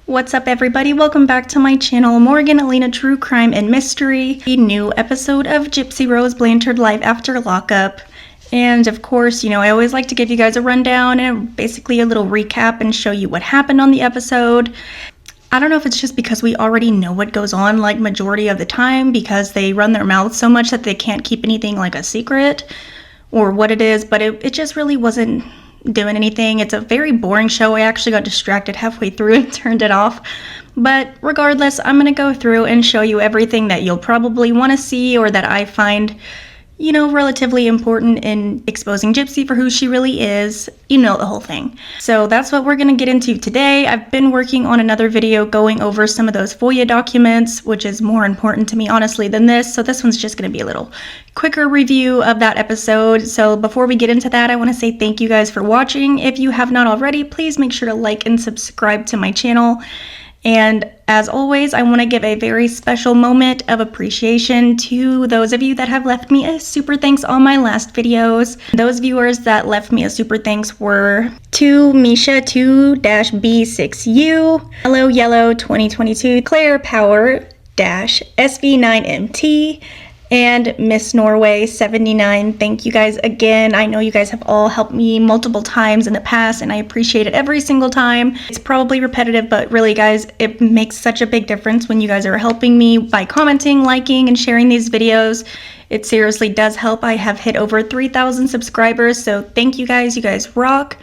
What's up, everybody? Welcome back to my channel, Morgan Allena True Crime and Mystery, a new episode of Gypsy Rose Life after Lockup. And of course, I always like to give you guys a rundown and basically a little recap and show you what happened on the episode. I don't know if it's just because we already know what goes on like majority of the time because they run their mouths so much that they can't keep anything like a secret or what it is, but it just really wasn't doing anything. It's a very boring show. I actually got distracted halfway through and turned it off. But regardless, I'm going to go through and show you everything that you'll probably want to see or that I find, relatively important in exposing Gypsy for who she really is. The whole thing. So that's what we're going to get into today. I've been working on another video going over some of those FOIA documents, which is more important to me, honestly, than this. So this one's just going to be a little quicker review of that episode. So before we get into that, I want to say thank you guys for watching. If you have not already, please make sure to like and subscribe to my channel. And as always, I want to give a very special moment of appreciation to those of you that have left me a super thanks on my last videos. Those viewers that left me a super thanks were to Misha 2-B6U, Hello Yellow 2022, Claire Power SV9MT, and Miss Norway 79. Thank you guys again. I know you guys have all helped me multiple times in the past and I appreciate it every single time. It's probably repetitive, but really guys, it makes such a big difference when you guys are helping me by commenting, liking, and sharing these videos. It seriously does help. I have hit over 3,000 subscribers, so thank you guys rock.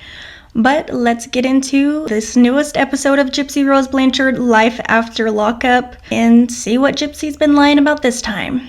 But let's get into this newest episode of Gypsy Rose Life after Lockup and see what Gypsy's been lying about this time.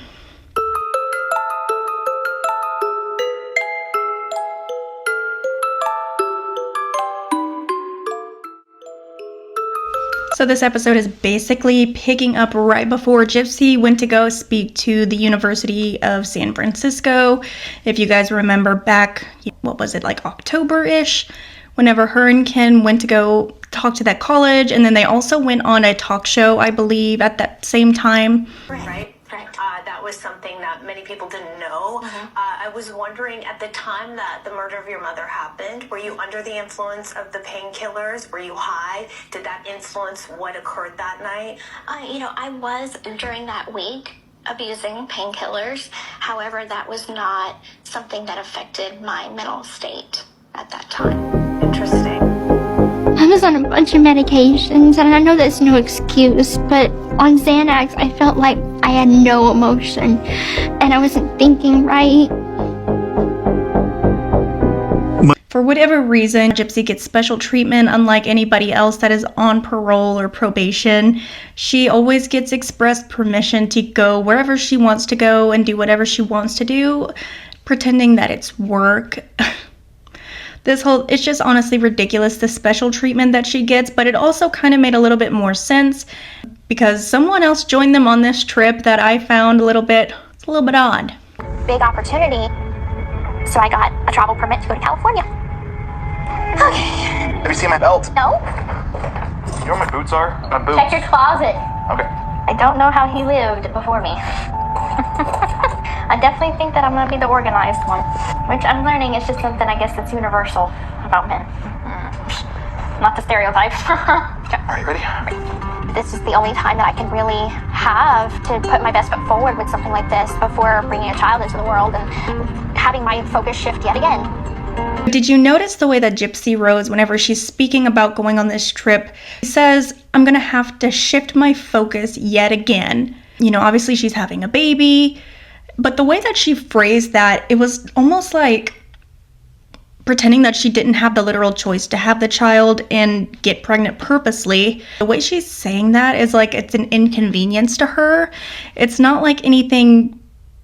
So this episode is basically picking up right before Gypsy went to go speak to the University of San Francisco. If you guys remember back, what was it, like October-ish, whenever her and Ken went to go talk to that college, and then they also went on a talk show, I believe, at that same time. Right. That was something that many people didn't know. I was wondering, at the time that the murder of your mother happened, were you under the influence of the painkillers? Were you high? Did that influence what occurred that night? I was during that week abusing painkillers. However, that was not something that affected my mental state at that time. Interesting. I was on a bunch of medications, and I know that's no excuse, but on Xanax, I felt like I had no emotion, and I wasn't thinking right. For whatever reason, Gypsy gets special treatment unlike anybody else that is on parole or probation. She always gets expressed permission to go wherever she wants to go and do whatever she wants to do, pretending that it's work. It's just honestly ridiculous, the special treatment that she gets, but it also kind of made a little bit more sense because someone else joined them on this trip that I found a little bit odd. Big opportunity, so I got a travel permit to go to California. Okay. Have you seen my belt? No? You know where my boots are? My boots. Check your closet. Okay. I don't know how he lived before me. I definitely think that I'm going to be the organized one, which I'm learning is just something, I guess, that's universal about men. Not the stereotype. Are you ready? This is the only time that I can really have to put my best foot forward with something like this before bringing a child into the world and having my focus shift yet again. Did you notice the way that Gypsy Rose, whenever she's speaking about going on this trip, says, I'm going to have to shift my focus yet again? Obviously she's having a baby. But the way that she phrased that, it was almost like pretending that she didn't have the literal choice to have the child and get pregnant purposely. The way she's saying that is like it's an inconvenience to her. It's not like anything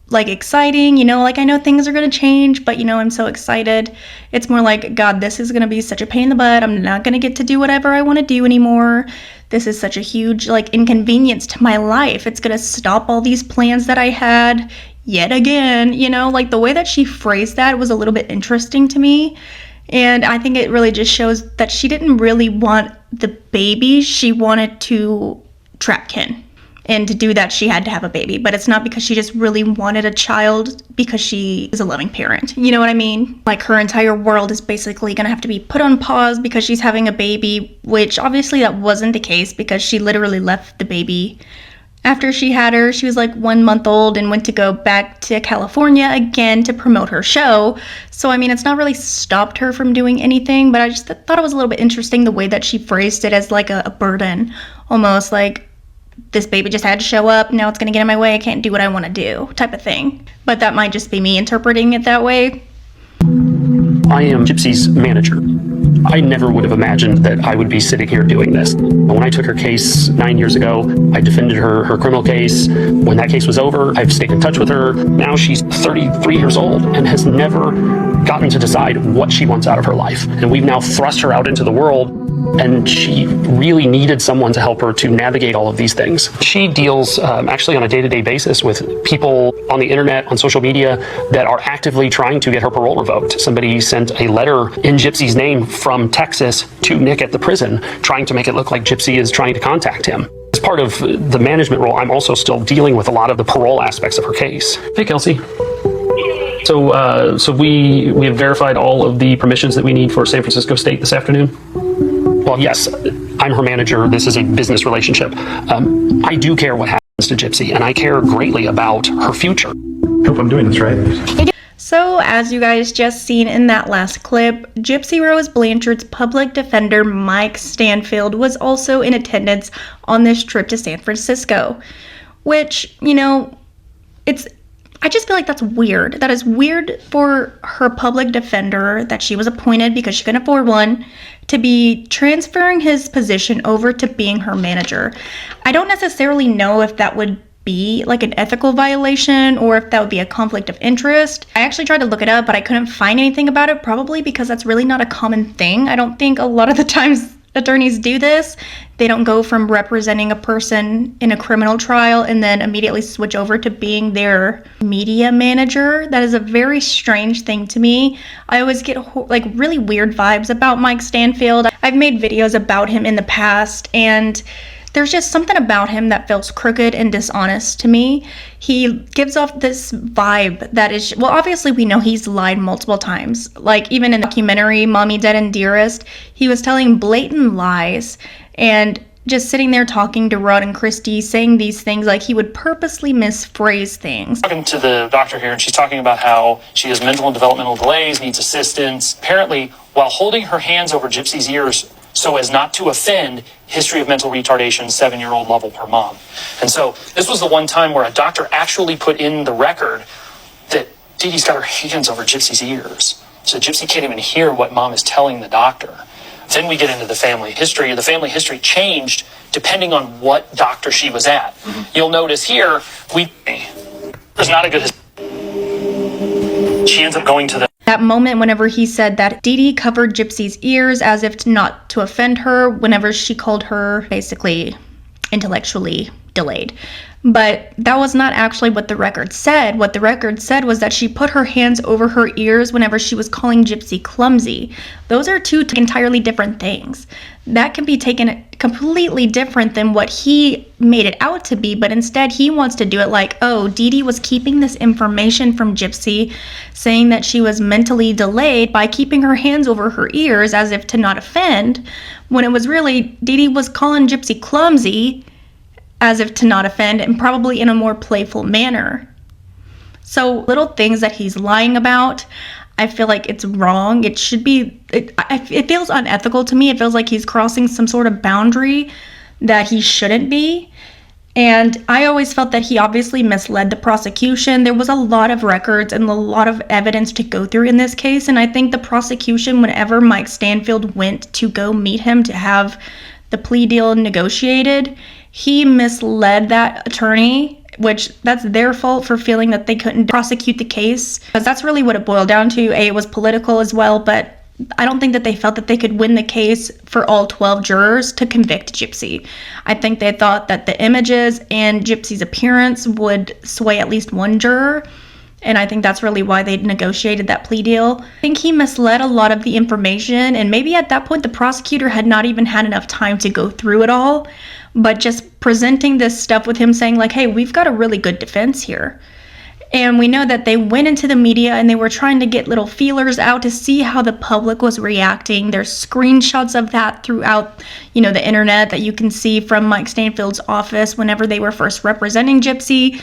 like exciting, like I know things are going to change, but I'm so excited. It's more like, God, this is going to be such a pain in the butt. I'm not going to get to do whatever I want to do anymore. This is such a huge inconvenience to my life. It's going to stop all these plans that I had yet again. The way that she phrased that was a little bit interesting to me. And I think it really just shows that she didn't really want the baby. She wanted to trap Ken. And to do that, she had to have a baby. But it's not because she just really wanted a child, because she is a loving parent. You know what I mean? Like, her entire world is basically gonna have to be put on pause because she's having a baby, which obviously that wasn't the case, because she literally left the baby after she had her. She was like 1 month old and went to go back to California again to promote her show. So, I mean, it's not really stopped her from doing anything, but I just thought it was a little bit interesting the way that she phrased it as like a burden, almost like, this baby just had to show up, now it's gonna get in my way, I can't do what I want to do, type of thing. But that might just be me interpreting it that way. I am Gypsy's manager. I never would have imagined that I would be sitting here doing this. When I took her case 9 years ago, I defended her criminal case. When that case was over, I've stayed in touch with her. Now she's 33 years old and has never gotten to decide what she wants out of her life. And we've now thrust her out into the world, and she really needed someone to help her to navigate all of these things. She deals actually on a day-to-day basis with people on the internet, on social media, that are actively trying to get her parole revoked. Somebody sent a letter in Gypsy's name from Texas to Nick at the prison, trying to make it look like Gypsy is trying to contact him. As part of the management role, I'm also still dealing with a lot of the parole aspects of her case. Hey, Kelsey. So we have verified all of the permissions that we need for San Francisco State this afternoon? Well, yes, I'm her manager. This is a business relationship. I do care what happens to Gypsy, and I care greatly about her future. Hope I'm doing this right. So, as you guys just seen in that last clip, Gypsy Rose Blanchard's public defender Mike Stanfield was also in attendance on this trip to San Francisco, which, you know, I just feel like that's weird. That is weird for her public defender that she was appointed because she couldn't afford one to be transferring his position over to being her manager. I don't necessarily know if that would be like an ethical violation or if that would be a conflict of interest. I actually tried to look it up, but I couldn't find anything about it, probably because that's really not a common thing. I don't think a lot of the times attorneys do this. They don't go from representing a person in a criminal trial and then immediately switch over to being their media manager. That is a very strange thing to me. I always get like really weird vibes about Mike Stanfield. I've made videos about him in the past, and there's just something about him that feels crooked and dishonest to me. He gives off this vibe that is, well, obviously we know he's lied multiple times. Like, even in the documentary, Mommy, Dead and Dearest, he was telling blatant lies and just sitting there talking to Rod and Christy, saying these things, like he would purposely misphrase things. Talking to the doctor here, and she's talking about how she has mental and developmental delays, needs assistance. Apparently, while holding her hands over Gypsy's ears so as not to offend history of mental retardation, 7-year-old level per mom. And so this was the one time where a doctor actually put in the record that Dee Dee's got her hands over Gypsy's ears. So Gypsy can't even hear what mom is telling the doctor. Then we get into the family history. The family history changed depending on what doctor she was at. Mm-hmm. You'll notice here, there's not a good history. She ends up going to the that moment whenever he said that Dee Dee covered Gypsy's ears as if not to offend her, whenever she called her basically intellectually delayed. But that was not actually what the record said. What the record said was that she put her hands over her ears whenever she was calling Gypsy clumsy. Those are two entirely different things. That can be taken completely different than what he made it out to be, but instead he wants to do it like, oh, Dee Dee was keeping this information from Gypsy, saying that she was mentally delayed by keeping her hands over her ears as if to not offend, when it was really Dee Dee was calling Gypsy clumsy as if to not offend, and probably in a more playful manner. So little things that he's lying about, I feel like it's wrong. It should be, it feels unethical to me. It feels like he's crossing some sort of boundary that he shouldn't be. And I always felt that he obviously misled the prosecution. There was a lot of records and a lot of evidence to go through in this case. And I think the prosecution, whenever Mike Stanfield went to go meet him to have the plea deal negotiated, he misled that attorney, which that's their fault for feeling that they couldn't prosecute the case. Because that's really what it boiled down to. It was political as well, but I don't think that they felt that they could win the case for all 12 jurors to convict Gypsy. I think they thought that the images and Gypsy's appearance would sway at least one juror. And I think that's really why they negotiated that plea deal. I think he misled a lot of the information, and maybe at that point the prosecutor had not even had enough time to go through it all, but just presenting this stuff with him saying like, hey, we've got a really good defense here. And we know that they went into the media and they were trying to get little feelers out to see how the public was reacting. There's screenshots of that throughout, the internet that you can see from Mike Stanfield's office whenever they were first representing Gypsy.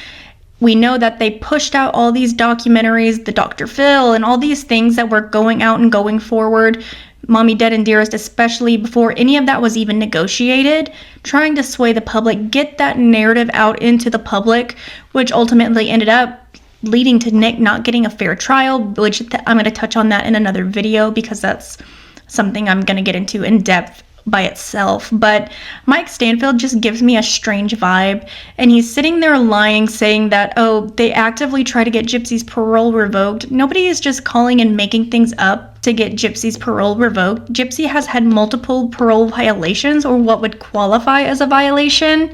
We know that they pushed out all these documentaries, the Dr. Phil, and all these things that were going out and going forward, Mommy Dead and Dearest especially, before any of that was even negotiated, trying to sway the public, get that narrative out into the public, which ultimately ended up leading to Nick not getting a fair trial, which I'm going to touch on that in another video because that's something I'm going to get into in depth by itself. But Mike Stanfield just gives me a strange vibe, and he's sitting there lying, saying that, oh, they actively try to get Gypsy's parole revoked. Nobody is just calling and making things up to get Gypsy's parole revoked. Gypsy has had multiple parole violations, or what would qualify as a violation,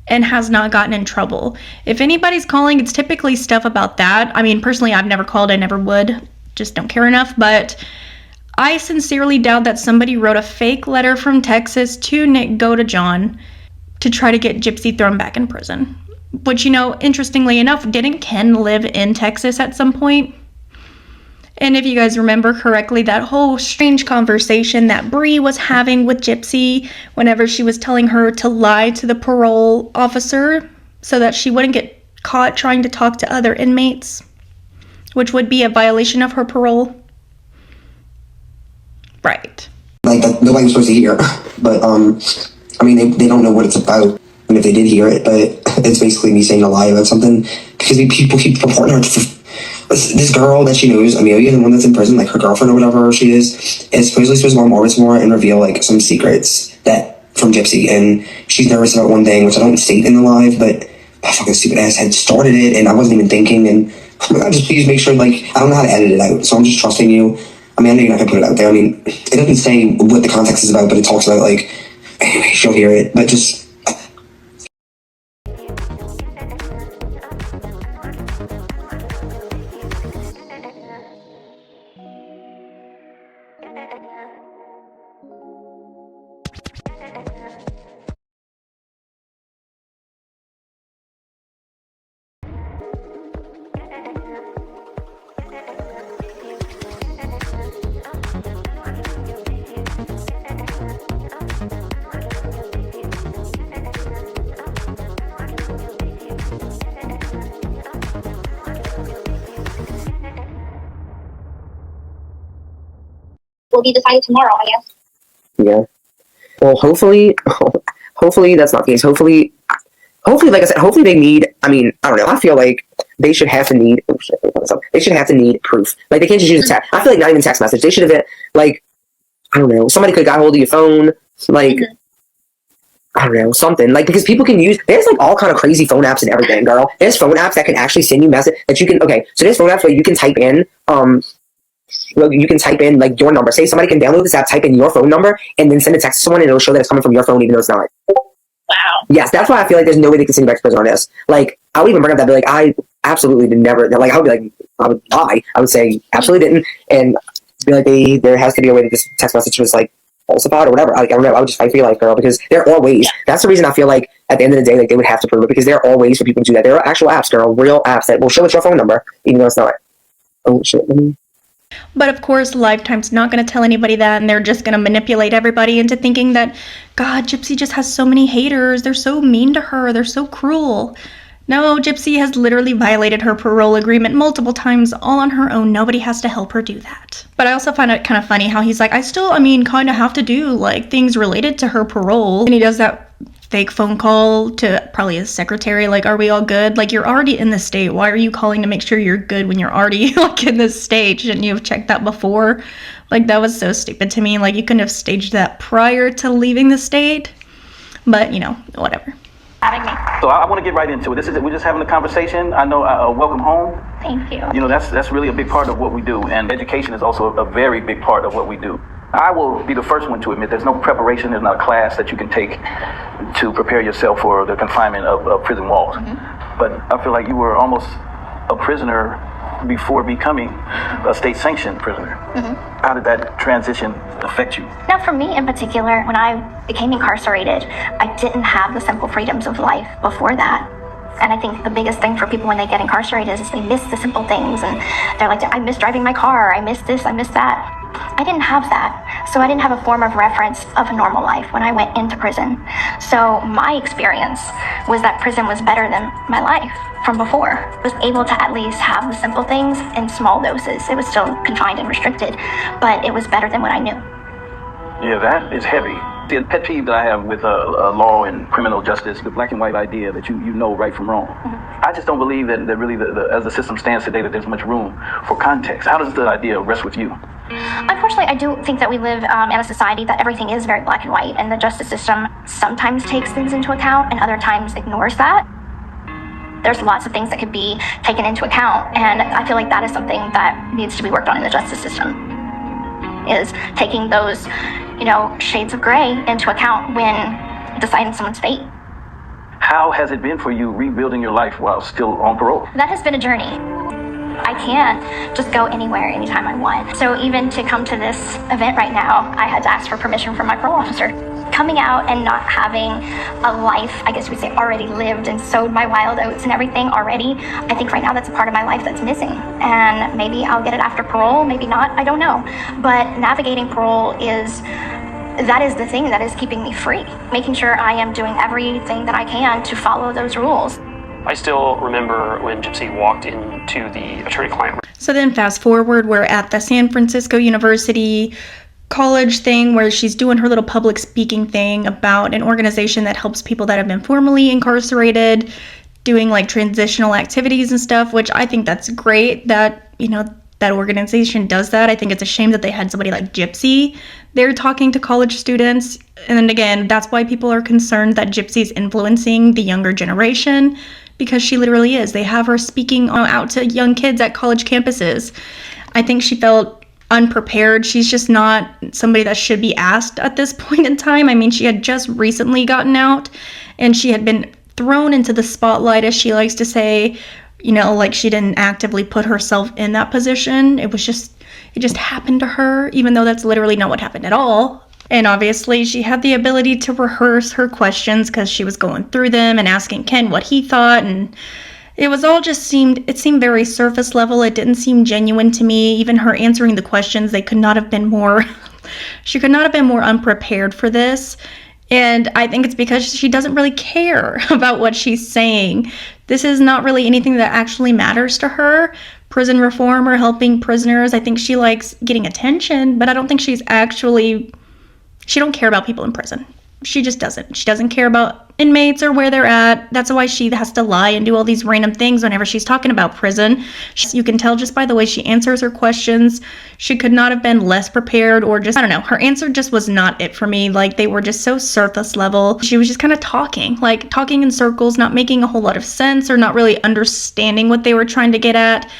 and has not gotten in trouble. If anybody's calling, it's typically stuff about that. I mean, personally, I've never called, I never would, just don't care enough, but I sincerely doubt that somebody wrote a fake letter from Texas to Nick John to try to get Gypsy thrown back in prison. Which, interestingly enough, didn't Ken live in Texas at some point? And if you guys remember correctly, that whole strange conversation that Bree was having with Gypsy whenever she was telling her to lie to the parole officer so that she wouldn't get caught trying to talk to other inmates, which would be a violation of her parole. Right. Like, that nobody was supposed to hear, but, I mean, they don't know what it's about, and if they did hear it, but it's basically me saying a lie about something, because people keep reporting her to this girl that she knows, Amelia, the one that's in prison, like her girlfriend or whatever she is supposedly supposed to go on more and reveal, like, some secrets that from Gypsy, and she's nervous about one thing, which I don't state in the live, but that fucking stupid ass had started it, and I wasn't even thinking, and oh my God, just please make sure, like, I don't know how to edit it out, so I'm just trusting you. I mean, I know you're not gonna put it out there. I mean, it doesn't say what the context is about, but it talks about, like, anyway, she'll hear it, but just... Will be decided tomorrow, I guess. Yeah. Well, hopefully that's not the case. Hopefully, like I said, hopefully they need, I mean, I don't know, I feel like they should have to need, they should have to need proof. Like, they can't just use a text. I feel like not even text message. They should have been, like, I don't know, somebody could have got hold of your phone, like, I don't know, something. Like, because people can use, there's, like, all kind of crazy phone apps and everything, girl. There's phone apps that can actually send you message, that you can, okay, so there's phone apps where you can type in, like, your number. Say somebody can download this app, type in your phone number, and then send a text to someone, and it'll show that it's coming from your phone, even though it's not. Wow. Yes, that's why I feel like there's no way they can send you back to prison on this. Like, I would even bring up that, be like, I absolutely did never, like, I would be like, I would lie. I would say, absolutely didn't, and be like, there has to be a way that this text message was, like, falsified or whatever. Like, I don't know, I would just fight for your life, girl, because there are ways. That's the reason I feel like, at the end of the day, like, they would have to prove it, because there are ways for people to do that. There are actual apps, girl, real apps that will show it's your phone number, even though it's not. Oh, shit. But of course, Lifetime's not going to tell anybody that, and they're just going to manipulate everybody into thinking that, God, Gypsy just has so many haters. They're so mean to her. They're so cruel. No, Gypsy has literally violated her parole agreement multiple times, all on her own. Nobody has to help her do that. But I also find it kind of funny how he's like, I still, kind of have to do, like, things related to her parole. And he does that fake phone call to probably his secretary, like, are we all good? Like, you're already in the state. Why are you calling to make sure you're good when you're already, like, in this state? Shouldn't you have checked that before? Like, that was so stupid to me. Like, you couldn't have staged that prior to leaving the state. But, whatever. So I want to get right into it. We're just having a conversation. I know, welcome home. Thank you. That's really a big part of what we do, and education is also a very big part of what we do. I will be the first one to admit there's no preparation, there's not a class that you can take to prepare yourself for the confinement of prison walls. Mm-hmm. But I feel like you were almost a prisoner before becoming a state-sanctioned prisoner. How did that transition affect you? Now, for me in particular, when I became incarcerated, I didn't have the simple freedoms of life before that. And I think the biggest thing for people when they get incarcerated is they miss the simple things. And they're like, I miss driving my car, I miss this, I miss that. I didn't have that. So I didn't have a form of reference of a normal life when I went into prison. So my experience was that prison was better than my life from before. I was able to at least have the simple things in small doses. It was still confined and restricted, but it was better than what I knew. Yeah, that is heavy. The pet peeve that I have with law and criminal justice, the black and white idea that you know right from wrong. I just don't believe that really, as the system stands today, that there's much room for context. How does the idea rest with you? Unfortunately, I do think that we live in a society that everything is very black and white, and the justice system sometimes takes things into account and other times ignores that. There's lots of things that could be taken into account, and I feel like that is something that needs to be worked on in the justice system, is taking those, shades of gray into account when deciding someone's fate. How has it been for you rebuilding your life while still on parole? That has been a journey. I can't just go anywhere anytime I want. So even to come to this event right now, I had to ask for permission from my parole officer. Coming out and not having a life, I guess we'd say, already lived and sowed my wild oats and everything already, I think right now that's a part of my life that's missing. And maybe I'll get it after parole, maybe not, I don't know. But navigating parole that is the thing that is keeping me free. Making sure I am doing everything that I can to follow those rules. I still remember when Gypsy walked into the attorney-client room. So then fast forward, we're at the San Francisco University college thing where she's doing her little public speaking thing about an organization that helps people that have been formerly incarcerated, doing like transitional activities and stuff, which I think that's great that, that organization does that. I think it's a shame that they had somebody like Gypsy there talking to college students. And then again, that's why people are concerned that Gypsy's influencing the younger generation, because she literally is. They have her speaking out to young kids at college campuses. I think she felt unprepared. She's just not somebody that should be asked at this point in time. I mean, she had just recently gotten out and she had been thrown into the spotlight, as she likes to say, like she didn't actively put herself in that position. It just happened to her, even though that's literally not what happened at all. And obviously she had the ability to rehearse her questions because she was going through them and asking Ken what he thought, and it was all seemed very surface level. It didn't seem genuine to me. Even her answering the questions, she could not have been more unprepared for this. And I think it's because she doesn't really care about what she's saying. This is not really anything that actually matters to her. Prison reform or helping prisoners, I think she likes getting attention, but I don't think she don't care about people in prison. She just doesn't. She doesn't care about inmates or where they're at. That's why she has to lie and do all these random things whenever she's talking about prison. You can tell just by the way she answers her questions. She could not have been less prepared, or just, I don't know. Her answer just was not it for me. Like, they were just so surface level. She was just kind of talking in circles, not making a whole lot of sense or not really understanding what they were trying to get at.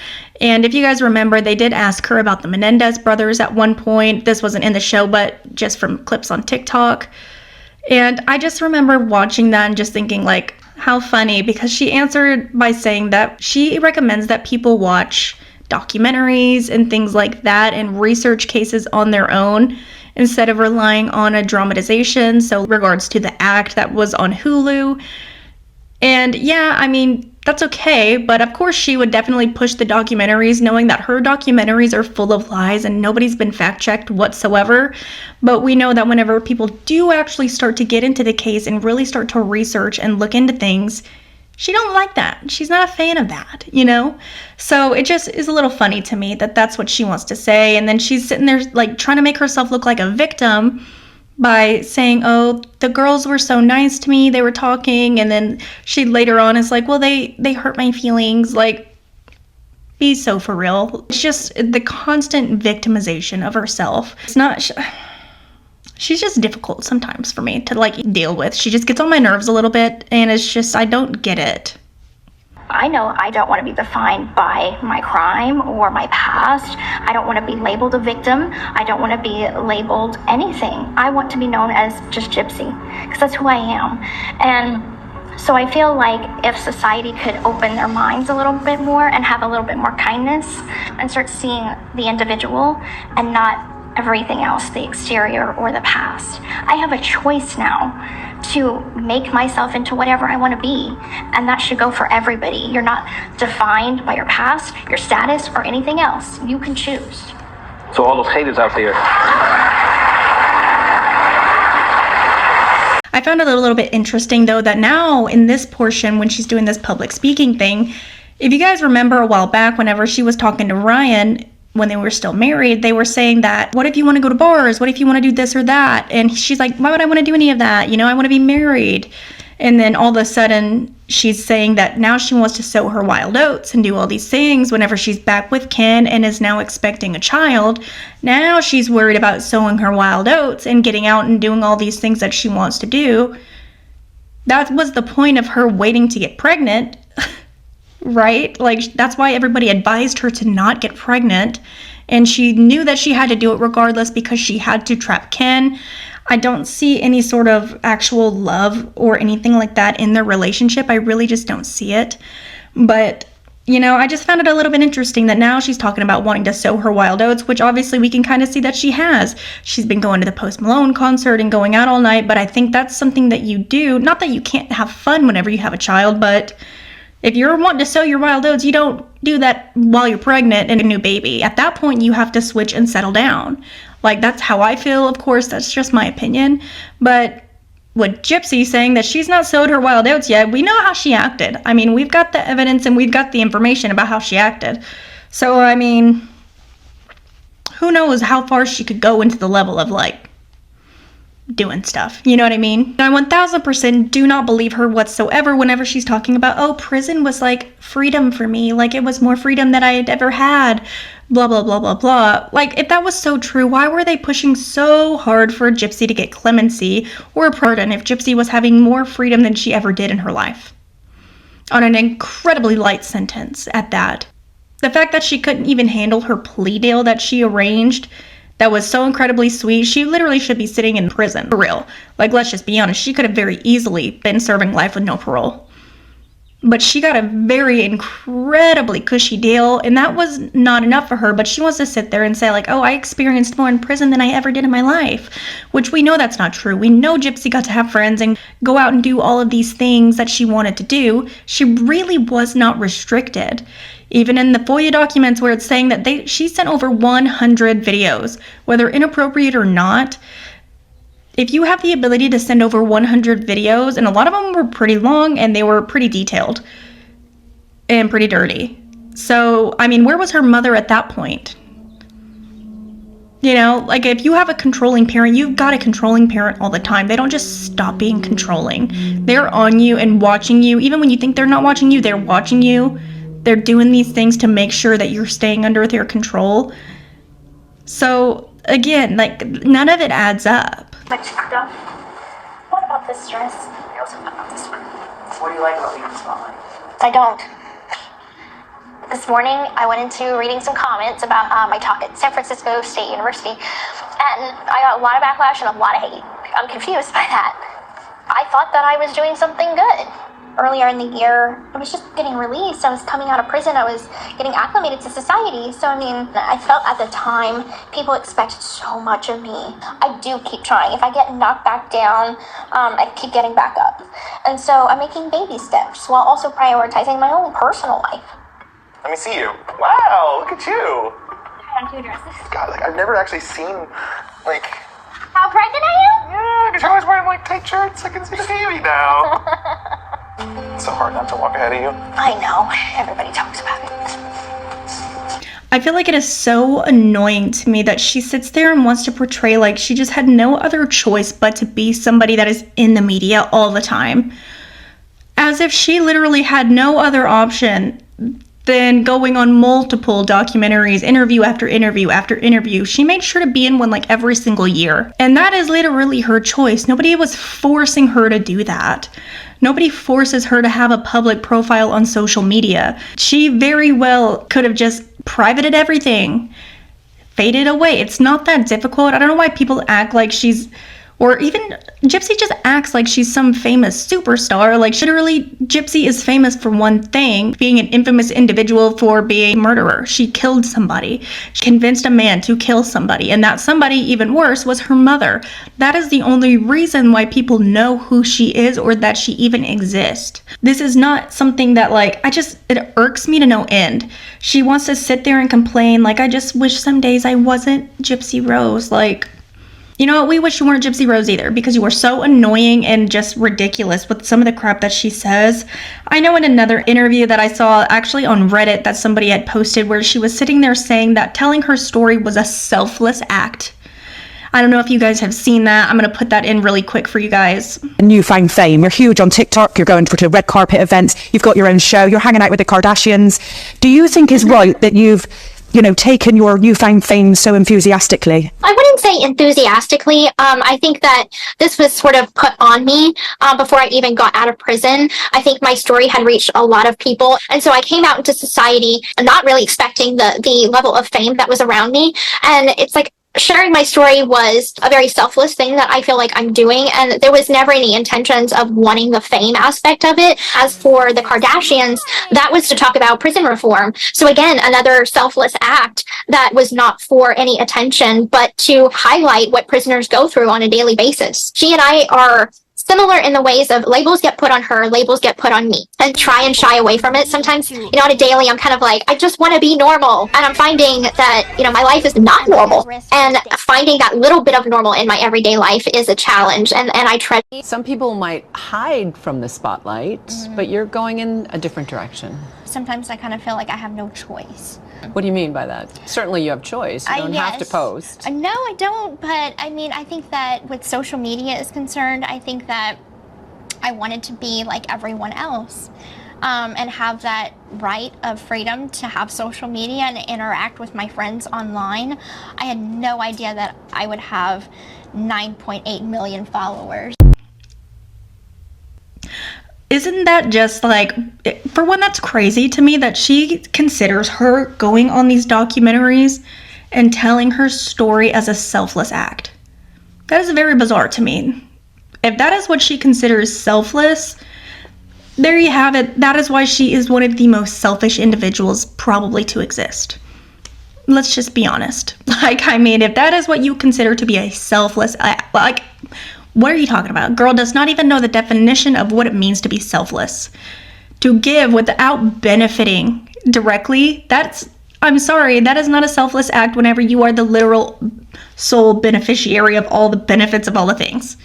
And if you guys remember, they did ask her about the Menendez brothers at one point. This wasn't in the show, but just from clips on TikTok. And I just remember watching that and just thinking, like, how funny, because she answered by saying that she recommends that people watch documentaries and things like that and research cases on their own instead of relying on a dramatization. So regards to the act that was on Hulu. And yeah, I mean, that's okay, but of course she would definitely push the documentaries, knowing that her documentaries are full of lies and nobody's been fact-checked whatsoever. But we know that whenever people do actually start to get into the case and really start to research and look into things, she don't like that. She's not a fan of that, So it just is a little funny to me that that's what she wants to say. And then she's sitting there like trying to make herself look like a victim by saying, oh, the girls were so nice to me, they were talking, and then she later on is like, well, they hurt my feelings. Like, be so for real. It's just the constant victimization of herself. It's not, she's just difficult sometimes for me to deal with. She just gets on my nerves a little bit, and it's just, I don't get it. I know I don't want to be defined by my crime or my past. I don't want to be labeled a victim. I don't want to be labeled anything. I want to be known as just Gypsy, because that's who I am. And So I feel like if society could open their minds a little bit more and have a little bit more kindness and start seeing the individual and not everything else, the exterior or the past. I have a choice now to make myself into whatever I want to be, and that should go for everybody. You're not defined by your past, your status, or anything else. You can choose. So all those haters out there. I found it a little bit interesting, though, that now in this portion, when she's doing this public speaking thing, if you guys remember a while back, whenever she was talking to Ryan, when they were still married, they were saying that, what if you want to go to bars? What if you want to do this or that? And she's like, why would I want to do any of that? You know, I want to be married. And then all of a sudden, she's saying that now she wants to sow her wild oats and do all these things whenever she's back with Ken and is now expecting a child. Now she's worried about sowing her wild oats and getting out and doing all these things that she wants to do. That was the point of her waiting to get pregnant. Right? Like, that's why everybody advised her to not get pregnant. And she knew that she had to do it regardless because she had to trap Ken. I don't see any sort of actual love or anything like that in their relationship. I really just don't see it. But, you know, I just found it a little bit interesting that now she's talking about wanting to sow her wild oats, which obviously we can kind of see that she has. She's been going to the Post Malone concert and going out all night, but I think that's something that you do. Not that you can't have fun whenever you have a child, but if you're wanting to sow your wild oats, you don't do that while you're pregnant and a new baby. At that point, you have to switch and settle down. Like, that's how I feel. Of course, that's just my opinion. But with Gypsy saying that she's not sowed her wild oats yet, we know how she acted. I mean, we've got the evidence and we've got the information about how she acted. So, I mean, who knows how far she could go into the level of, like, doing stuff, you know what I mean? I 1000% do not believe her whatsoever whenever she's talking about, oh, prison was like freedom for me, like it was more freedom than I had ever had, blah blah blah blah blah. Like, if that was so true, why were they pushing so hard for Gypsy to get clemency or a pardon if Gypsy was having more freedom than she ever did in her life? On an incredibly light sentence at that. The fact that she couldn't even handle her plea deal that she arranged, that was so incredibly sweet. She literally should be sitting in prison, for real. Like, let's just be honest, she could have very easily been serving life with no parole. But she got a very incredibly cushy deal, and that was not enough for her, but she wants to sit there and say, like, oh, I experienced more in prison than I ever did in my life, which we know that's not true. We know Gypsy got to have friends and go out and do all of these things that she wanted to do. She really was not restricted. Even in the FOIA documents where it's saying that she sent over 100 videos, whether inappropriate or not. If you have the ability to send over 100 videos, and a lot of them were pretty long and they were pretty detailed and pretty dirty. So, I mean, where was her mother at that point? You know, like, if you have a controlling parent, you've got a controlling parent all the time. They don't just stop being controlling. They're on you and watching you. Even when you think they're not watching you, they're watching you. They're doing these things to make sure that you're staying under their control. So, again, like, none of it adds up. But stuff. What about this dress? I also about this one. What do you like about being in the spotlight? I don't. This morning, I went into reading some comments about my talk at San Francisco State University, and I got a lot of backlash and a lot of hate. I'm confused by that. I thought that I was doing something good. Earlier in the year, I was just getting released. I was coming out of prison. I was getting acclimated to society. So, I mean, I felt at the time people expect so much of me. I do keep trying. If I get knocked back down, I keep getting back up. And so I'm making baby steps while also prioritizing my own personal life. Let me see you. Wow, look at you. I have 2 dresses. God, like, I've never actually seen, like... How pregnant I am? Yeah, because you're always wearing, like, tight shirts. I can see the baby now. It's so hard not to walk ahead of you. I know. Everybody talks about it. I feel like it is so annoying to me that she sits there and wants to portray like she just had no other choice but to be somebody that is in the media all the time. As if she literally had no other option than going on multiple documentaries, interview after interview after interview. She made sure to be in one like every single year. And that is literally her choice. Nobody was forcing her to do that. Nobody forces her to have a public profile on social media. She very well could have just privated everything, faded away. It's not that difficult. I don't know why people act like she's Or even Gypsy just acts like she's some famous superstar. Like, literally, Gypsy is famous for one thing, being an infamous individual for being a murderer. She killed somebody. She convinced a man to kill somebody. And that somebody, even worse, was her mother. That is the only reason why people know who she is or that she even exists. This is not something that, like, it irks me to no end. She wants to sit there and complain, like, I just wish some days I wasn't Gypsy Rose. Like, you know what? We wish you weren't Gypsy Rose either, because you are so annoying and just ridiculous with some of the crap that she says. I know in another interview that I saw actually on Reddit that somebody had posted where she was sitting there saying that telling her story was a selfless act. I don't know if you guys have seen that. I'm going to put that in really quick for you guys. Newfound fame. You're huge on TikTok. You're going to red carpet events. You've got your own show. You're hanging out with the Kardashians. Do you think it's right that you've taken your newfound fame so enthusiastically? I wouldn't say enthusiastically. I think that this was sort of put on me before I even got out of prison. I think my story had reached a lot of people. And so I came out into society not really expecting the level of fame that was around me. And it's like, sharing my story was a very selfless thing that I feel like I'm doing, and there was never any intentions of wanting the fame aspect of it. As for the Kardashians, that was to talk about prison reform. So again, another selfless act that was not for any attention, but to highlight what prisoners go through on a daily basis. She and I are similar in the ways of labels get put on her, labels get put on me, and try and shy away from it. Sometimes, on a daily, I'm kind of like, I just want to be normal. And I'm finding that, my life is not normal. And finding that little bit of normal in my everyday life is a challenge. And I tread. Some people might hide from the spotlight, but you're going in a different direction. Sometimes I kind of feel like I have no choice. What do you mean by that? Certainly you have choice. You don't have to post. No, I don't. But I think that with social media is concerned, I think that I wanted to be like everyone else and have that right of freedom to have social media and interact with my friends online. I had no idea that I would have 9.8 million followers. Isn't that just like, for one, that's crazy to me that she considers her going on these documentaries and telling her story as a selfless act. That is very bizarre to me. If that is what she considers selfless, there you have it. That is why she is one of the most selfish individuals probably to exist. Let's just be honest. If that is what you consider to be a selfless act, what are you talking about? Girl does not even know the definition of what it means to be selfless. To give without benefiting directly, I'm sorry, that is not a selfless act whenever you are the literal sole beneficiary of all the benefits of all the things.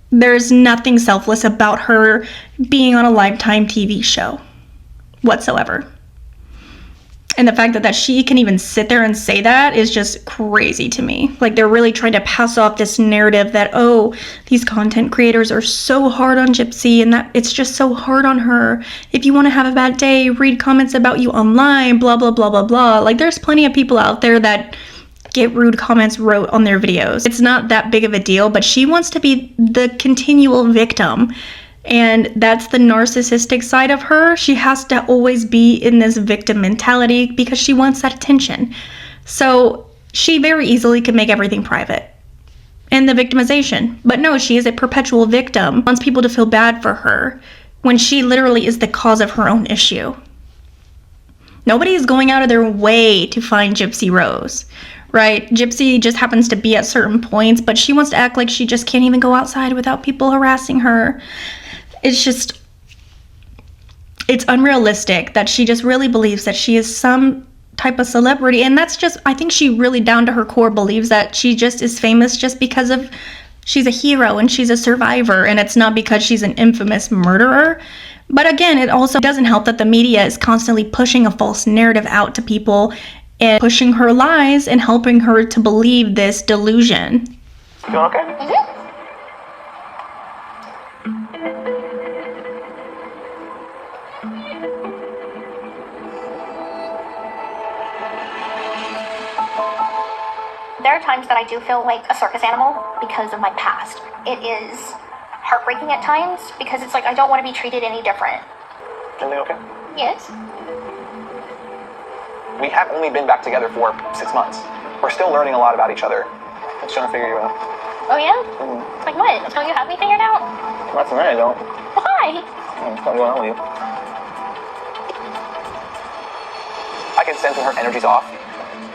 There's nothing selfless about her being on a Lifetime TV show whatsoever. And the fact that she can even sit there and say that is just crazy to me. Like, they're really trying to pass off this narrative that, oh, these content creators are so hard on Gypsy and that it's just so hard on her. If you want to have a bad day, read comments about you online, blah, blah, blah, blah, blah. Like, there's plenty of people out there that get rude comments wrote on their videos. It's not that big of a deal, but she wants to be the continual victim. And that's the narcissistic side of her. She has to always be in this victim mentality because she wants that attention. So she very easily can make everything private. And the victimization. But no, she is a perpetual victim. Wants people to feel bad for her when she literally is the cause of her own issue. Nobody is going out of their way to find Gypsy Rose, right? Gypsy just happens to be at certain points, but she wants to act like she just can't even go outside without people harassing her. It's unrealistic that she just really believes that she is some type of celebrity. And that's just, I think she really down to her core believes that she just is famous just because of she's a hero and she's a survivor. And it's not because she's an infamous murderer. But again, it also doesn't help that the media is constantly pushing a false narrative out to people and pushing her lies and helping her to believe this delusion. You okay? Mm-hmm. There are times that I do feel like a circus animal because of my past. It is heartbreaking at times because it's like I don't want to be treated any different. Everything okay? Yes. We have only been back together for 6 months. We're still learning a lot about each other. Just trying to figure you out. Oh yeah? Like what? Don't you have me figured out? Not tonight, I don't. Why? What's going on with you? I can sense when her energy's off.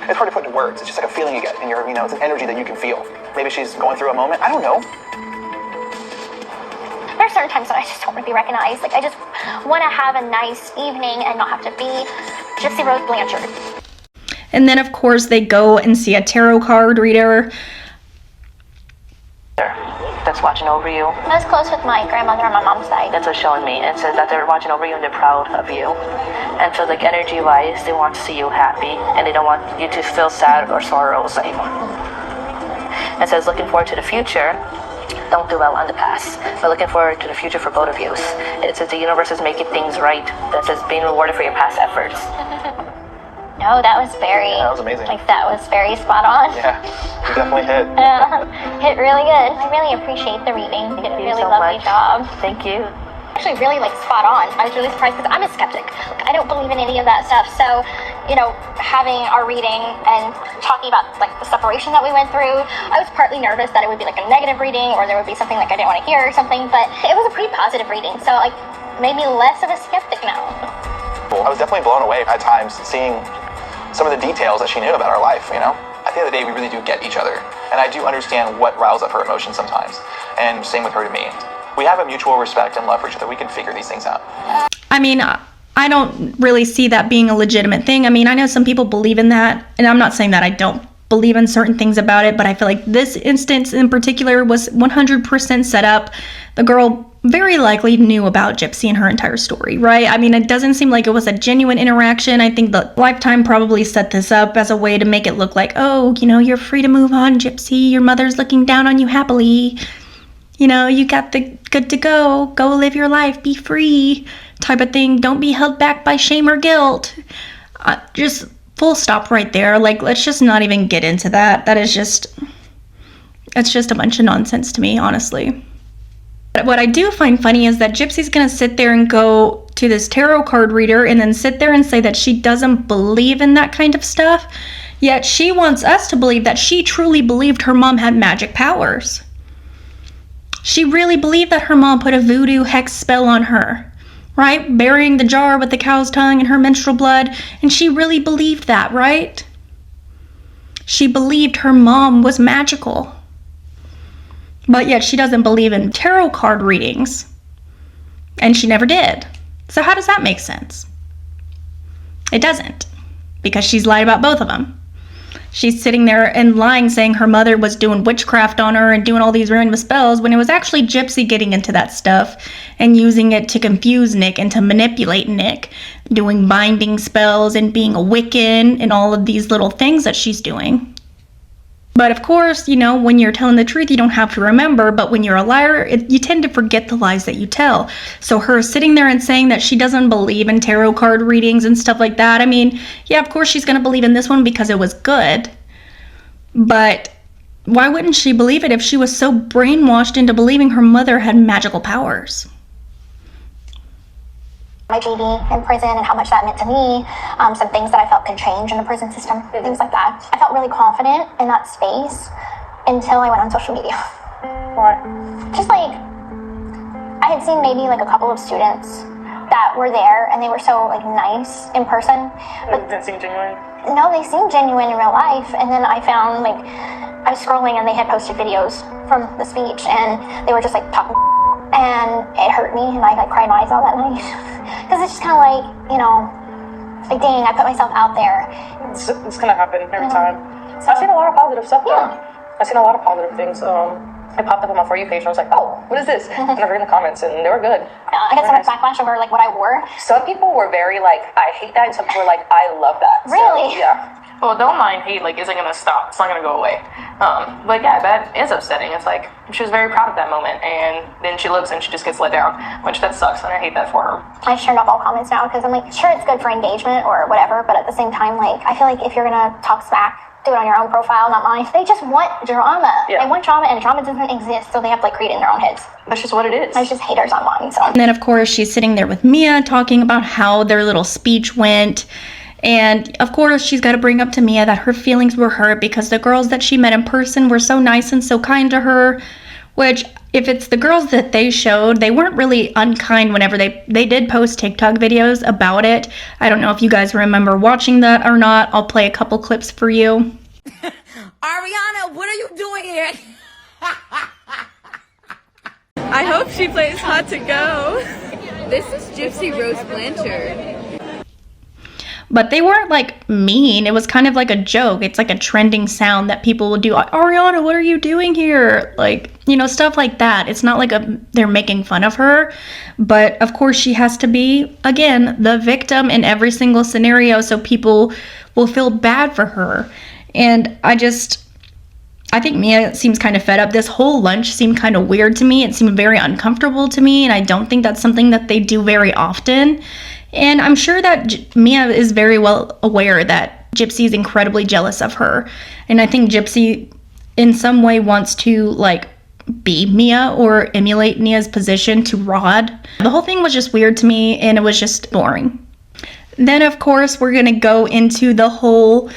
It's hard to put into words. It's just like a feeling you get, and it's an energy that you can feel. Maybe she's going through a moment. I don't know. There are certain times that I just don't want to be recognized. Like, I just want to have a nice evening and not have to be Gypsy Rose Blanchard. And then, of course, they go and see a tarot card reader. That's watching over you. I was close with my grandmother on my mom's side. That's what's showing me. It says that they're watching over you and they're proud of you. And so, like, energy-wise, they want to see you happy, and they don't want you to feel sad or sorrows anymore. It says looking forward to the future. Don't dwell on the past, but looking forward to the future for both of you. It says the universe is making things right. That says being rewarded for your past efforts. No, that was very... Yeah, that was amazing. Like, that was very spot on. Yeah, you definitely hit. Hit really good. I really appreciate the reading. You did a really so lovely much. job. Thank you. Actually, really, like, spot on. I was really surprised because I'm a skeptic. Like, I don't believe in any of that stuff. So, having our reading and talking about, like, the separation that we went through, I was partly nervous that it would be, like, a negative reading or there would be something, like, I didn't want to hear or something. But it was a pretty positive reading. So, like, made me less of a skeptic now. I was definitely blown away at times seeing some of the details that she knew about our life, At the end of the day, we really do get each other. And I do understand what riles up her emotions sometimes. And same with her to me. We have a mutual respect and love for each other. We can figure these things out. I mean, I don't really see that being a legitimate thing. I mean, I know some people believe in that, and I'm not saying that I don't believe in certain things about it, but I feel like this instance in particular was 100% set up. The girl very likely knew about Gypsy and her entire story, right? I mean, it doesn't seem like it was a genuine interaction. I think the Lifetime probably set this up as a way to make it look like, oh, you're free to move on, Gypsy. Your mother's looking down on you happily. You got the good to go live your life, be free type of thing. Don't be held back by shame or guilt. Just full stop right there. Like, let's just not even get into that. It's just a bunch of nonsense to me, honestly. But what I do find funny is that Gypsy's gonna sit there and go to this tarot card reader and then sit there and say that she doesn't believe in that kind of stuff. Yet she wants us to believe that she truly believed her mom had magic powers. She really believed that her mom put a voodoo hex spell on her, right? Burying the jar with the cow's tongue in her menstrual blood. And she really believed that, right? She believed her mom was magical. But yet she doesn't believe in tarot card readings. And she never did. So how does that make sense? It doesn't. Because she's lied about both of them. She's sitting there and lying, saying her mother was doing witchcraft on her and doing all these random spells, when it was actually Gypsy getting into that stuff and using it to confuse Nick and to manipulate Nick, doing binding spells and being a Wiccan and all of these little things that she's doing. But of course, when you're telling the truth, you don't have to remember, but when you're a liar, you tend to forget the lies that you tell. So her sitting there and saying that she doesn't believe in tarot card readings and stuff like that, I mean, yeah, of course she's going to believe in this one because it was good. But why wouldn't she believe it if she was so brainwashed into believing her mother had magical powers? My baby in prison and how much that meant to me, some things that I felt could change in the prison system, things like that. I felt really confident in that space until I went on social media. What? Just like, I had seen maybe like a couple of students that were there and they were so like nice in person. But Didn't seem genuine? no, they seemed genuine in real life. And then I found like, I was scrolling and they had posted videos from the speech and they were just like talking, and it hurt me and I like cried my eyes out that night. Because it's just kind of like, like, dang, I put myself out there. It's gonna happen every time. I've seen a lot of positive stuff though. I've seen a lot of positive things. It popped up on my For You page and I was like, oh, what is this? And I read in the comments and they were good. I got so much backlash over like what I wore. Some people were very like, I hate that, and some people were like, I love that. Really? So, yeah. Well, don't mind hate, like, isn't gonna stop. It's not gonna go away. But yeah, that is upsetting. It's like, she was very proud of that moment, and then she looks and she just gets let down, which that sucks, and I hate that for her. I just turned off all comments now because I'm like, sure, it's good for engagement or whatever, but at the same time, like, I feel like if you're gonna talk smack, do it on your own profile, not mine. They just want drama. Yeah. They want drama, and drama doesn't exist, so they have to like create it in their own heads. That's just what it is. There's just haters online, so. And then, of course, she's sitting there with Mia talking about how their little speech went. And of course, she's got to bring up to Mia that her feelings were hurt because the girls that she met in person were so nice and so kind to her, which if it's the girls that they showed, they weren't really unkind whenever they did post TikTok videos about it. I don't know if you guys remember watching that or not. I'll play a couple clips for you. Ariana, what are you doing here? I hope she plays Hot to Go. This is Gypsy Rose Blanchard. But they weren't like mean. It was kind of like a joke. It's like a trending sound that people will do. Ariana, what are you doing here? Like, you know, stuff like that. It's not like they're making fun of her. But of course she has to be, again, the victim in every single scenario. So people will feel bad for her. And I think Mia seems kind of fed up. This whole lunch seemed kind of weird to me. It seemed very uncomfortable to me. And I don't think that's something that they do very often. And I'm sure that Mia is very well aware that Gypsy is incredibly jealous of her. And I think Gypsy in some way wants to like be Mia or emulate Mia's position to Rod. The whole thing was just weird to me and it was just boring. Then of course we're going to go into the whole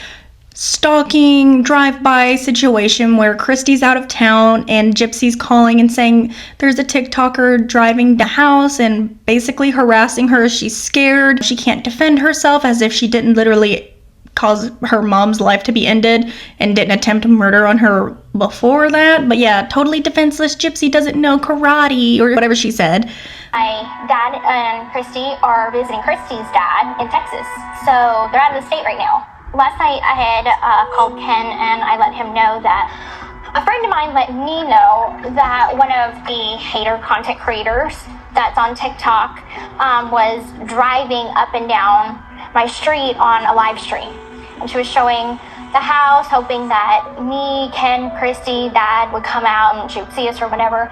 stalking drive-by situation where Christy's out of town and Gypsy's calling and saying there's a TikToker driving the house and basically harassing her. She's scared. She can't defend herself, as if she didn't literally cause her mom's life to be ended and didn't attempt murder on her before that. But yeah, totally defenseless. Gypsy doesn't know karate or whatever she said. My dad and Christy are visiting Christy's dad in Texas, so they're out of the state right now. Last night I had called Ken and I let him know that a friend of mine let me know that one of the hater content creators that's on TikTok was driving up and down my street on a live stream. And she was showing the house, hoping that me, Ken, Christy, Dad would come out and she would see us or whatever.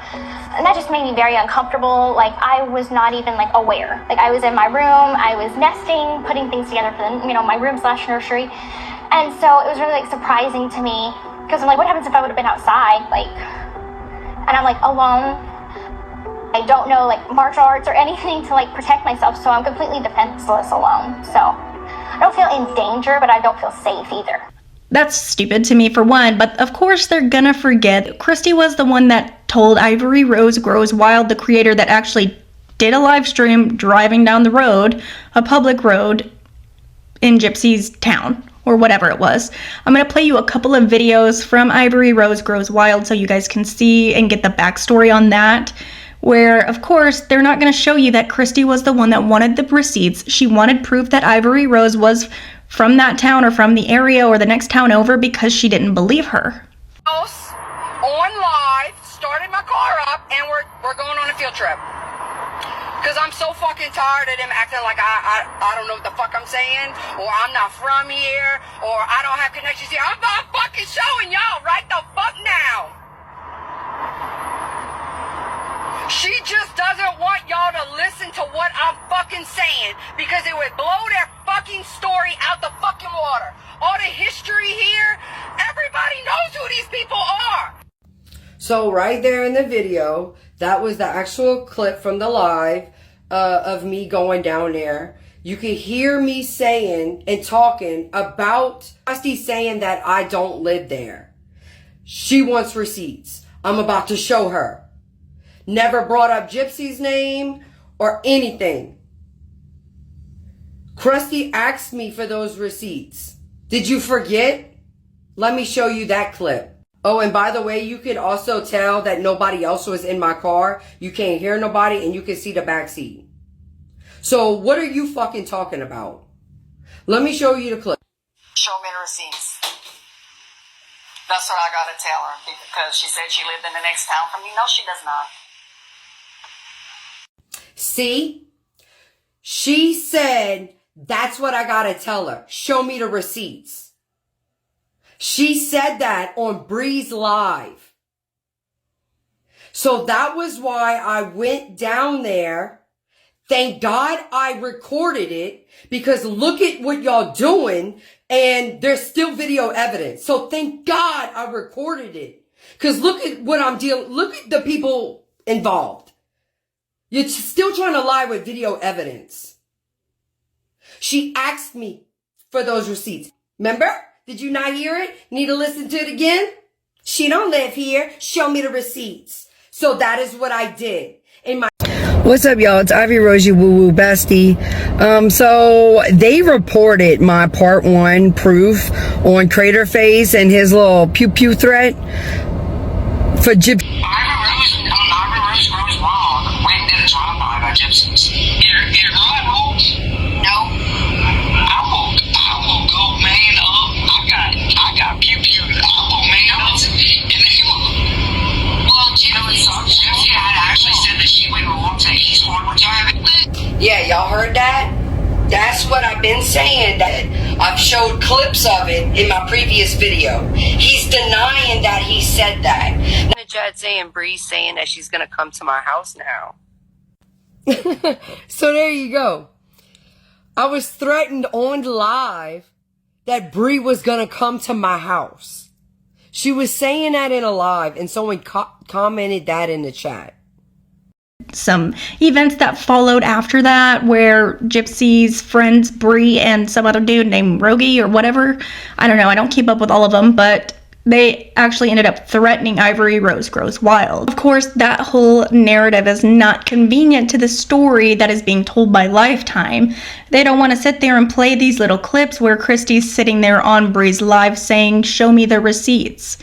And that just made me very uncomfortable. Like, I was not even like aware. Like, I was in my room, I was nesting, putting things together for the, my room/nursery. And so it was really like surprising to me because I'm like, what happens if I would have been outside? Like, and I'm like alone. I don't know like martial arts or anything to like protect myself, so I'm completely defenseless alone. So I don't feel in danger, but I don't feel safe either. That's stupid to me for one, but of course they're gonna forget. Christy was the one that told Ivory Rose Grows Wild, the creator that actually did a live stream driving down the road, a public road in Gypsy's town, or whatever it was. I'm gonna play you a couple of videos from Ivory Rose Grows Wild so you guys can see and get the backstory on that, where of course they're not gonna show you that Christy was the one that wanted the receipts. She wanted proof that Ivory Rose was from that town or from the area or the next town over because she didn't believe her. On live, started my car up, and we're going on a field trip. Because I'm so fucking tired of them acting like I don't know what the fuck I'm saying, or I'm not from here, or I don't have connections here. I'm not fucking showing y'all right the fuck now. She just doesn't want y'all to listen to what I'm fucking saying because it would blow their fucking story out the fucking water. All the history here, everybody knows who these people are. So right there in the video, that was the actual clip from the live of me going down there. You can hear me saying and talking about Rusty saying that I don't live there. She wants receipts. I'm about to show her. Never brought up Gypsy's name or anything. Krusty asked me for those receipts. Did you forget? Let me show you that clip. Oh, and by the way, you can also tell that nobody else was in my car. You can't hear nobody and you can see the back seat. So what are you fucking talking about? Let me show you the clip. Show me the receipts. That's what I gotta tell her because she said she lived in the next town from me. No, she does not. See? She said, that's what I gotta tell her. Show me the receipts. She said that on Breeze Live. So that was why I went down there. Thank God I recorded it because look at what y'all doing and there's still video evidence. So thank God I recorded it because look at what I'm dealing. Look at the people involved. You're still trying to lie with video evidence. She asked me for those receipts. Remember? Did you not hear it? Need to listen to it again? She don't live here. Show me the receipts. So that is what I did. What's up, y'all? It's Ivy Rosie Woo Bestie. So they reported my part 1 proof on Crater Face and his little pew pew threat for Gypsy. Ivy Rose grows wild. Went and did a drive-by by Gypsies. You're right, Wolf? No. I will go man up. I got pew pew. I will man up. And then well, Gypsy had actually said that she went wrong to East Hartwood Drive. Yeah, y'all heard that? That's what I've been saying. That I've showed clips of it in my previous video. He's denying that he said that. The judge saying Bree's saying that she's gonna come to my house now. So there you go. I was threatened on live that Bree was gonna come to my house. She was saying that in a live, and someone commented that in the chat. Some events that followed after that where Gypsy's friends Bree and some other dude named Rogie or whatever, I don't know, I don't keep up with all of them, but they actually ended up threatening Ivory Rose Grows Wild. Of course, that whole narrative is not convenient to the story that is being told by Lifetime. They don't want to sit there and play these little clips where Christy's sitting there on Bree's live saying, "Show me the receipts."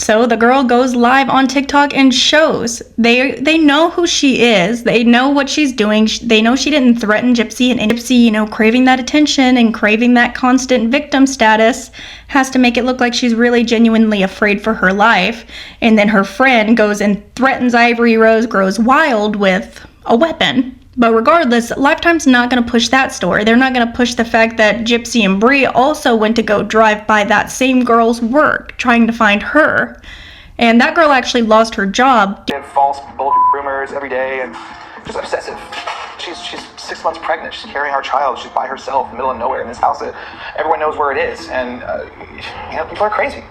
So the girl goes live on TikTok and shows. They know who she is. They know what she's doing. They know she didn't threaten Gypsy, and Gypsy, you know, craving that attention and craving that constant victim status has to make it look like she's really genuinely afraid for her life. And then her friend goes and threatens Ivory Rose Grows Wild with a weapon. But regardless, Lifetime's not going to push that story. They're not going to push the fact that Gypsy and Bree also went to go drive by that same girl's work, trying to find her. And that girl actually lost her job. She had false bullshit rumors every day and just obsessive. She's 6 months pregnant. She's carrying our child. She's by herself in the middle of nowhere in this house that everyone knows where it is. And, people are crazy.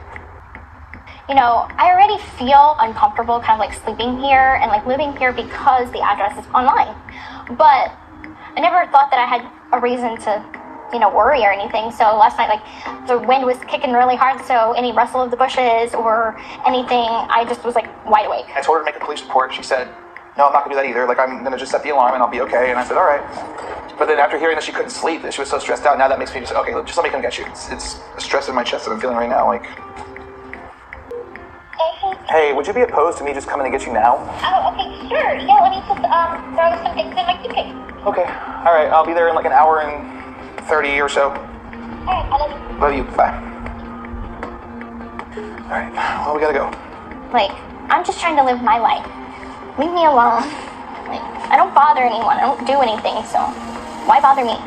You know, I already feel uncomfortable kind of like sleeping here and like living here because the address is online. But I never thought that I had a reason to, you know, worry or anything. So last night, like, the wind was kicking really hard, so any rustle of the bushes or anything, I just was like wide awake. I told her to make a police report. She said, "No, I'm not gonna do that either. Like, I'm gonna just set the alarm and I'll be okay." And I said, "All right." But then after hearing that she couldn't sleep, that she was so stressed out, now that makes me just, okay, just let me come get you. It's a stress in my chest that I'm feeling right now, like. Hey, would you be opposed to me just coming to get you now? Oh, okay, sure. Yeah, let me just throw some things in my suitcase. Okay, all right. I'll be there in like an hour and 30 or so. All right, I love you. Love you. Bye. All right. Well, we gotta go. Like, I'm just trying to live my life. Leave me alone. Like, I don't bother anyone. I don't do anything, so why bother me?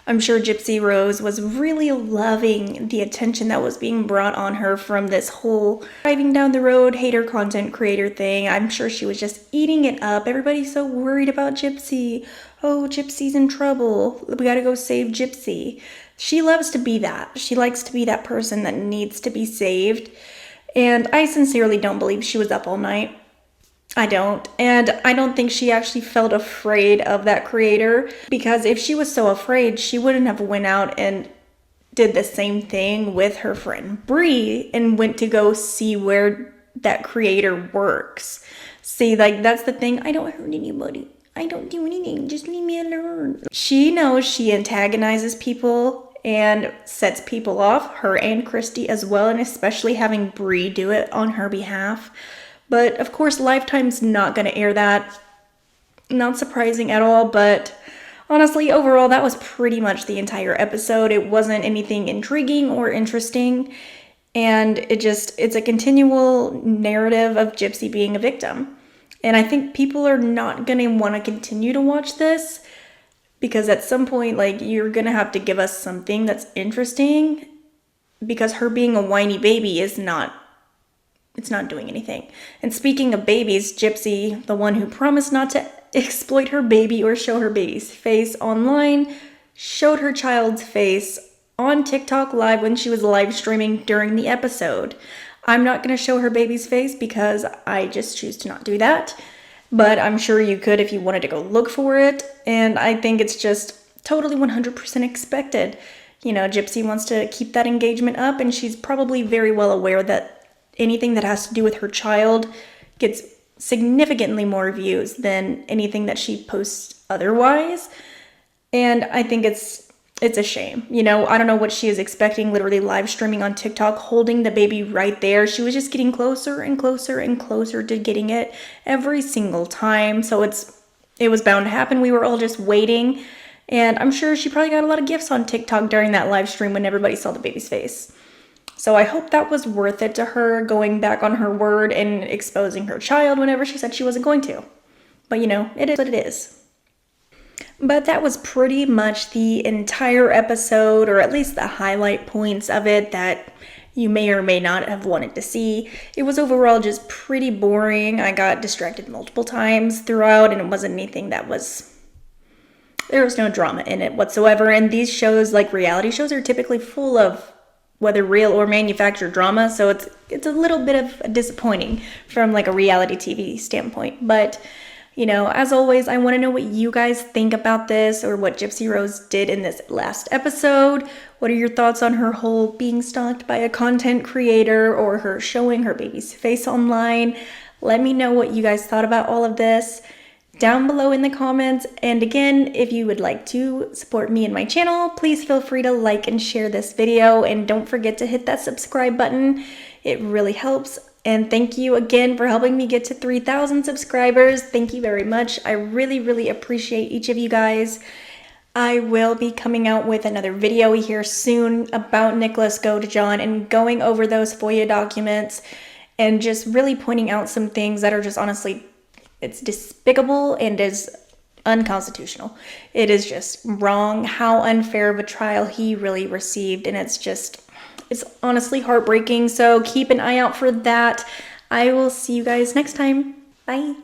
I'm sure Gypsy Rose was really loving the attention that was being brought on her from this whole driving down the road hater content creator thing. I'm sure she was just eating it up. Everybody's so worried about Gypsy. Oh, Gypsy's in trouble. We gotta go save Gypsy. She loves to be that. She likes to be that person that needs to be saved. And I sincerely don't believe she was up all night. I don't. And I don't think she actually felt afraid of that creator, because if she was so afraid, she wouldn't have went out and did the same thing with her friend Bree and went to go see where that creator works. See, like, that's the thing. I don't hurt anybody. I don't do anything. Just leave me alone. She knows she antagonizes people and sets people off, her and Christy as well, and especially having Bree do it on her behalf. But of course, Lifetime's not going to air that. Not surprising at all, but honestly, overall, that was pretty much the entire episode. It wasn't anything intriguing or interesting, and it's a continual narrative of Gypsy being a victim. And I think people are not going to want to continue to watch this, because at some point, like, you're going to have to give us something that's interesting, because her being a whiny baby is not doing anything. And speaking of babies, Gypsy, the one who promised not to exploit her baby or show her baby's face online, showed her child's face on TikTok live when she was live streaming during the episode. I'm not going to show her baby's face because I just choose to not do that, but I'm sure you could if you wanted to go look for it. And I think it's just totally 100% expected. You know, Gypsy wants to keep that engagement up, and she's probably very well aware that anything that has to do with her child gets significantly more views than anything that she posts otherwise. And I think it's a shame. You know, I don't know what she is expecting, literally live streaming on TikTok, holding the baby right there. She was just getting closer and closer and closer to getting it every single time. So it was bound to happen. We were all just waiting. And I'm sure she probably got a lot of gifts on TikTok during that live stream when everybody saw the baby's face. So I hope that was worth it to her, going back on her word and exposing her child whenever she said she wasn't going to. But you know, it is what it is. But that was pretty much the entire episode, or at least the highlight points of it that you may or may not have wanted to see. It was overall just pretty boring. I got distracted multiple times throughout, and it wasn't anything that was... There was no drama in it whatsoever, and these shows, like reality shows, are typically full of whether real or manufactured drama, so it's a little bit of disappointing from like a reality TV standpoint. But you know, as always, I want to know what you guys think about this, or what Gypsy Rose did in this last episode. What are your thoughts on her whole being stalked by a content creator, or her showing her baby's face online? Let me know what you guys thought about all of this down below in the comments. And again, if you would like to support me and my channel, please feel free to like and share this video, and don't forget to hit that subscribe button. It really helps. And thank you again for helping me get to 3,000 subscribers. Thank you very much. I really, really appreciate each of you guys. I will be coming out with another video here soon about Nicholas Godejohn and going over those FOIA documents and just really pointing out some things that are just honestly, it's despicable and is unconstitutional. It is just wrong how unfair of a trial he really received, and it's honestly heartbreaking. So keep an eye out for that. I will see you guys next time. Bye.